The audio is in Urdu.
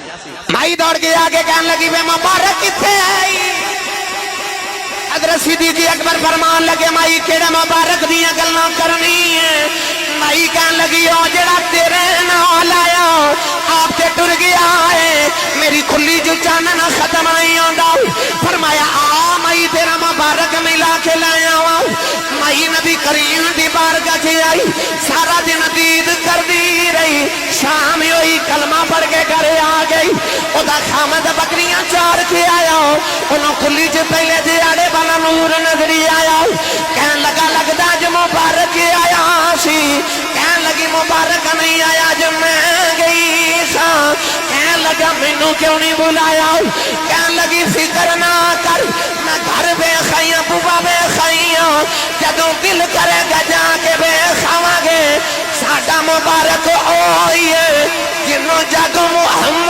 مائی دوڑ کے آگے کہنے لگی وے مبارک کتنے آئی حضرت صدیق اکبر فرمان لگے مائی کیڑے مبارک دیاں گلاں کرنی ہے مائی کہنے لگی او جڑا تیرے نال آیا آپ تے ٹر گیا ہے میری کھلی جو چانن ختم آئی آندا فرمایا آ مائی تیرا مبارک ملا کے لایا مائی نبی کریم دی بارگاہ سے آئی سارا دن دید کر دی رہی شام ہوئی کلمہ پڑھ کے گھر آ گئی او دا خامد بکریاں چار کے آیا انہوں کھلی جو پہلے دیاڑے والا نور نظری آیا کہن لگا لگدا جو مبارک آیا سی کہن لگی مبارک نہیں آیا جو میں گئی سا کہن لگا مینوں کیوں نہیں بلایا کہن لگی فکر نہ کر میں گھر بے خائیاں بوبا بے خائیاں جدوں دل کرے گا جا کے بے کھاواں گے ساڈا مبارک ہوئی ہے جنوں جگ محمد